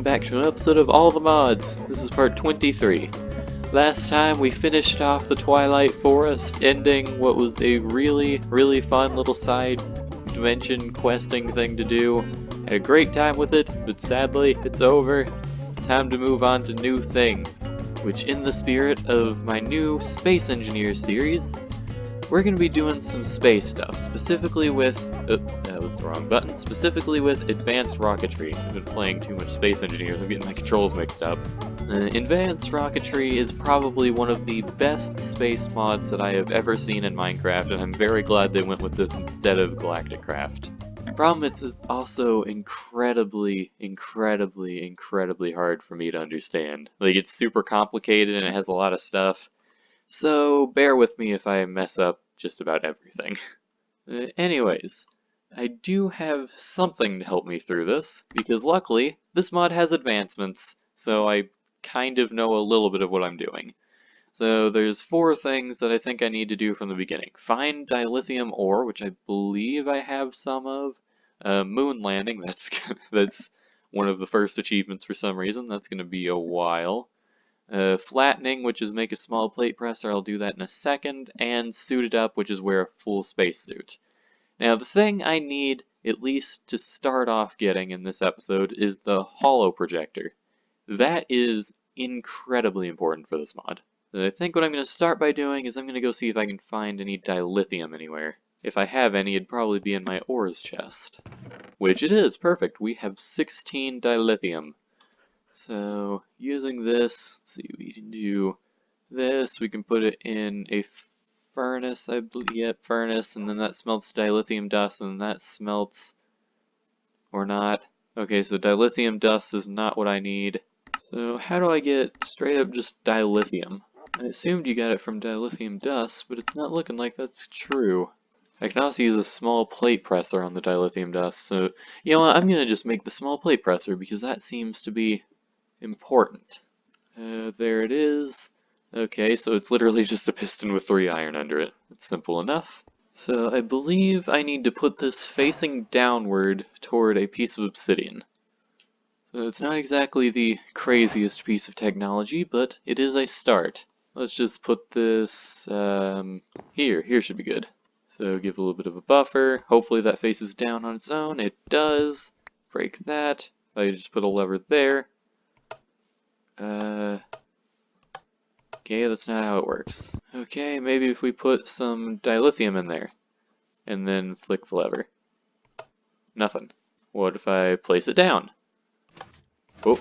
back to an episode of All the Mods. This is part 23. Last time we finished off the Twilight Forest, ending what was a really fun little side dimension questing thing to do. Had a great time with it, but sadly, it's over. It's time to move on to new things, which in the spirit of my new Space Engineers series, we're going to be doing some space stuff, specifically with, that was the wrong button, specifically with advanced rocketry. I've been playing too much Space Engineers, I'm getting my controls mixed up. Advanced rocketry is probably one of the best space mods that I have ever seen in Minecraft, and I'm very glad they went with this instead of Galactic Craft. The problem is it's also incredibly hard for me to understand. Like, it's super complicated and it has a lot of stuff. So, bear with me if I mess up just about everything. Anyways, I do have something to help me through this, because luckily, this mod has advancements, so I kind of know a little bit of what I'm doing. So there's 4 things that I think I need to do from the beginning. Find dilithium ore, which I believe I have some of. Moon landing, that's one of the first achievements for some reason, that's going to be a while. Flattening, which is make a small plate presser, I'll do that in a second, and suited up, which is wear a full spacesuit. Now, the thing I need, at least to start off getting in this episode, is the holo projector. That is incredibly important for this mod. So I think what I'm going to start by doing is I'm going to go see if I can find any dilithium anywhere. If I have any, it'd probably be in my ores chest. Which it is, perfect, we have 16 dilithium. So, using this, let's see, we can do this, we can put it in a furnace, I believe, yep, furnace, and then that smelts dilithium dust, and that smelts, or not. Okay, so dilithium dust is not what I need. So, how do I get straight up just dilithium? I assumed you got it from dilithium dust, but it's not looking like that's true. I can also use a small plate presser on the dilithium dust, so, you know what, I'm gonna just make the small plate presser, because that seems to be important. There it is. Okay, so it's literally just a piston with 3 iron under it. It's simple enough. So I believe I need to put this facing downward toward a piece of obsidian. So it's not exactly the craziest piece of technology, but it is a start. Let's just put this here. Here should be good. So give a little bit of a buffer. Hopefully that faces down on its own. It does. Break that. I just put a lever there. Okay, that's not how it works. Okay, maybe if we put some dilithium in there, and then flick the lever. Nothing. What if I place it down? Oh,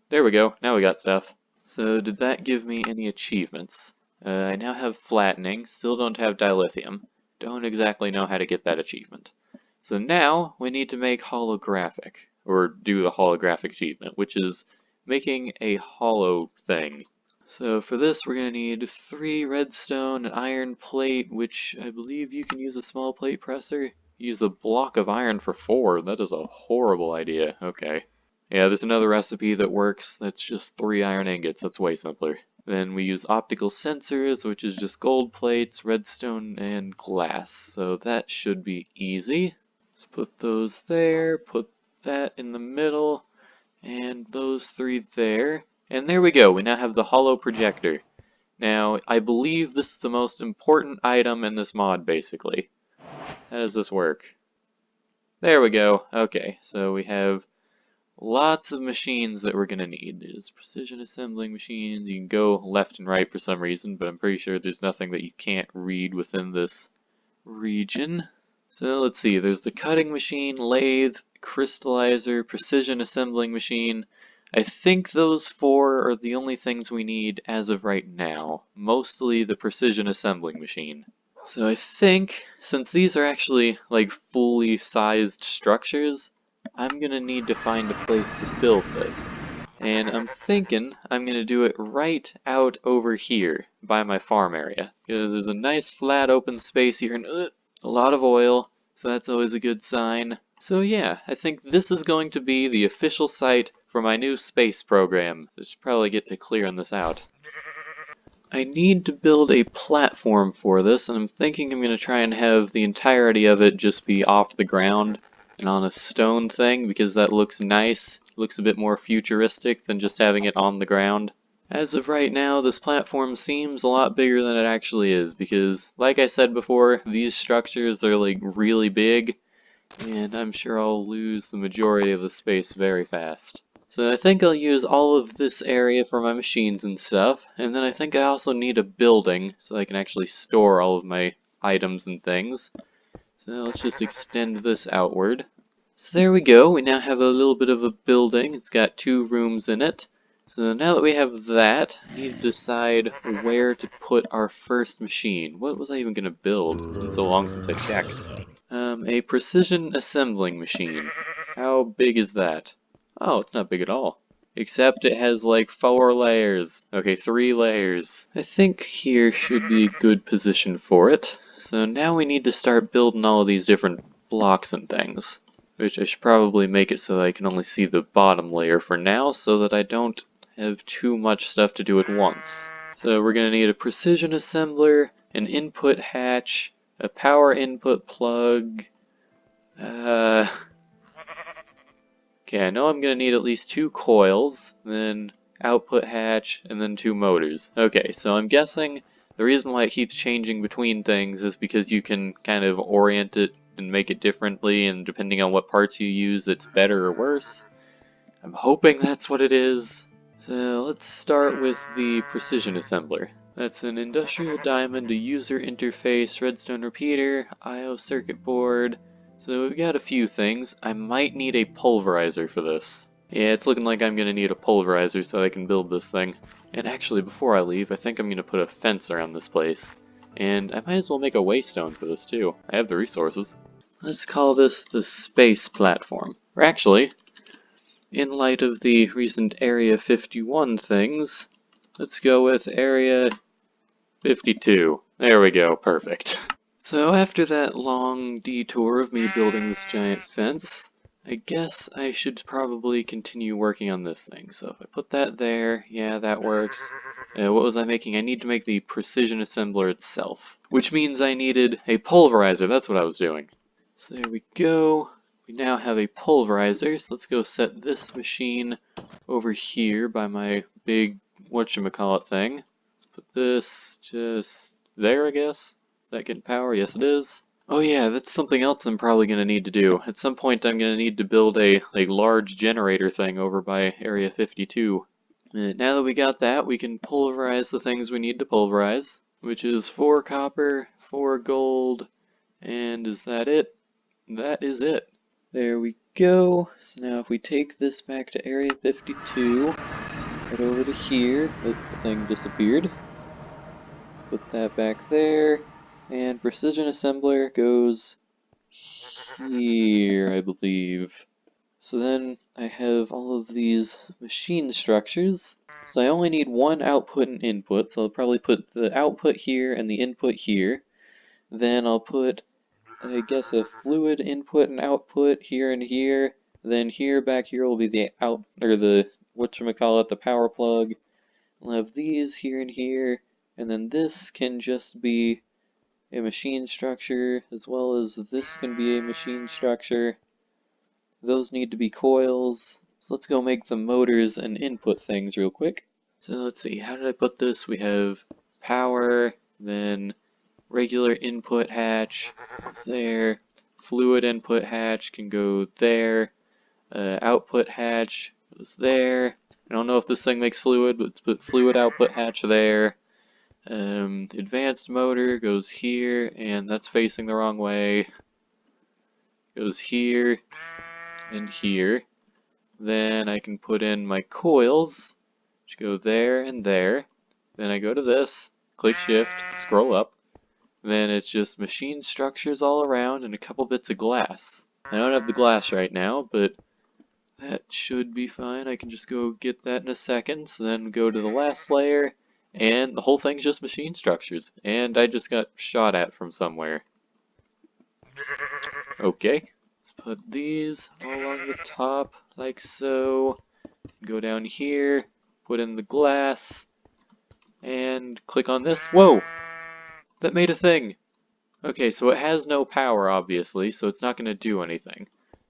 there we go, now we got stuff. So did that give me any achievements? I now have flattening, still don't have dilithium. Don't exactly know how to get that achievement. So now, we need to make holographic, or do the holographic achievement, which is making a hollow thing. So for this we're going to need 3 redstone, an iron plate, which I believe you can use a small plate presser. Use a block of iron for 4, that is a horrible idea, okay. Yeah, there's another recipe that works, that's just 3 iron ingots, that's way simpler. Then we use optical sensors, which is just gold plates, redstone, and glass, so that should be easy. Let's put those there, put that in the middle, and those 3 there. And there we go, we now have the holo projector. Now, I believe this is the most important item in this mod, basically. How does this work? There we go, okay, so we have lots of machines that we're going to need. There's precision assembling machines, you can go left and right for some reason, but I'm pretty sure there's nothing that you can't read within this region. So let's see, there's the cutting machine, lathe, crystallizer, precision assembling machine. I think those 4 are the only things we need as of right now. Mostly the precision assembling machine. So I think, since these are actually like fully sized structures, I'm gonna need to find a place to build this. And I'm thinking I'm gonna do it right out over here by my farm area. Because there's a nice flat open space here and a lot of oil, so that's always a good sign. So yeah, I think this is going to be the official site for my new space program. I should probably get to clearing this out. I need to build a platform for this, and I'm thinking I'm going to try and have the entirety of it just be off the ground. and on a stone thing because that looks nice. It looks a bit more futuristic than just having it on the ground. As of right now, this platform seems a lot bigger than it actually is because, like I said before, these structures are like really big, and I'm sure I'll lose the majority of the space very fast. So I think I'll use all of this area for my machines and stuff, and then I think I also need a building so I can actually store all of my items and things. So let's just extend this outward. So there we go, we now have a little bit of a building. It's got 2 rooms in it. So now that we have that, I need to decide where to put our first machine. What was I even going to build? It's been so long since I checked. A precision assembling machine. How big is that? Oh, it's not big at all. Except it has like 4 layers. Okay, 3 layers. I think here should be a good position for it. So now we need to start building all of these different blocks and things. Which I should probably make it so that I can only see the bottom layer for now, so that I don't have too much stuff to do at once. So we're going to need a precision assembler, an input hatch, a power input plug. Okay, I know I'm going to need at least 2 coils, then output hatch, and then 2 motors. Okay, so I'm guessing the reason why it keeps changing between things is because you can kind of orient it and make it differently, and depending on what parts you use, it's better or worse. I'm hoping that's what it is. So let's start with the precision assembler. That's an industrial diamond, a user interface, redstone repeater, I/O circuit board. So we've got a few things. I might need a pulverizer for this. Yeah, it's looking like I'm going to need a pulverizer so I can build this thing. And actually, before I leave, I think I'm going to put a fence around this place. And I might as well make a waystone for this too. I have the resources. Let's call this the space platform. Or actually, in light of the recent Area 51 things, let's go with Area 52. There we go, perfect. So after that long detour of me building this giant fence, I guess I should probably continue working on this thing. So if I put that there, yeah, that works. What was I making? I need to make the precision assembler itself, which means I needed a pulverizer. That's what I was doing. So there we go. We now have a pulverizer, so let's go set this machine over here by my big whatchamacallit thing. Let's put this just there, I guess. Is that getting power? Yes, it is. Oh yeah, that's something else I'm probably going to need to do. At some point I'm going to need to build a large generator thing over by Area 52. Now that we got that, we can pulverize the things we need to pulverize, which is 4 copper, 4 gold, and is that it? That is it. There we go. So now if we take this back to Area 52, head over to here. Oh, the thing disappeared. Put that back there. And precision assembler goes here, I believe. So then I have all of these machine structures. So I only need 1 output and input, so I'll probably put the output here and the input here. Then I'll put, I guess, a fluid input and output here and here. Then here, back here will be the whatchamacallit, the power plug. We'll have these here and here, and then this can just be a machine structure, as well as this can be a machine structure. Those need to be coils. So let's go make the motors and input things real quick. So let's see, how did I put this? We have power, then regular input hatch goes there, fluid input hatch can go there, output hatch goes there. I don't know if this thing makes fluid, but let's put fluid output hatch there. Advanced motor goes here, and that's facing the wrong way. Goes here and here. Then I can put in my coils, which go there and there. Then I go to this, click shift, scroll up. Then it's just machine structures all around and a couple bits of glass. I don't have the glass right now, but that should be fine. I can just go get that in a second. So then go to the last layer, and the whole thing's just machine structures. And I just got shot at from somewhere. Okay, let's put these all along the top, like so. Go down here, put in the glass, and click on this. Whoa! That made a thing! Okay, so it has no power, obviously, so it's not going to do anything.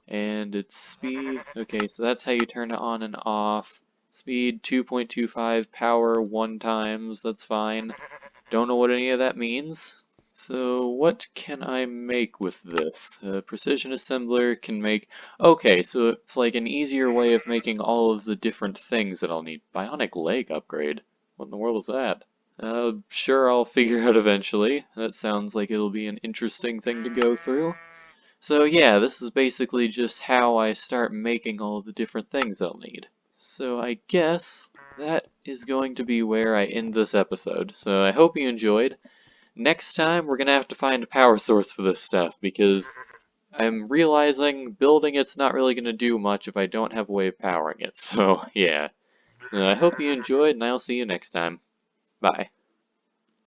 And its speed, okay, so that's how you turn it on and off. Speed 2.25, power 1 times, that's fine. Don't know what any of that means. So what can I make with this? A precision assembler can make... Okay, so it's like an easier way of making all of the different things that I'll need. Bionic leg upgrade? What in the world is that? Sure, I'll figure out eventually. That sounds like it'll be an interesting thing to go through. So yeah, this is basically just how I start making all of the different things I'll need. So I guess that is going to be where I end this episode. So I hope you enjoyed. Next time, we're gonna have to find a power source for this stuff, because I'm realizing building it's not really gonna do much if I don't have a way of powering it. So yeah. So I hope you enjoyed, and I'll see you next time. Bye.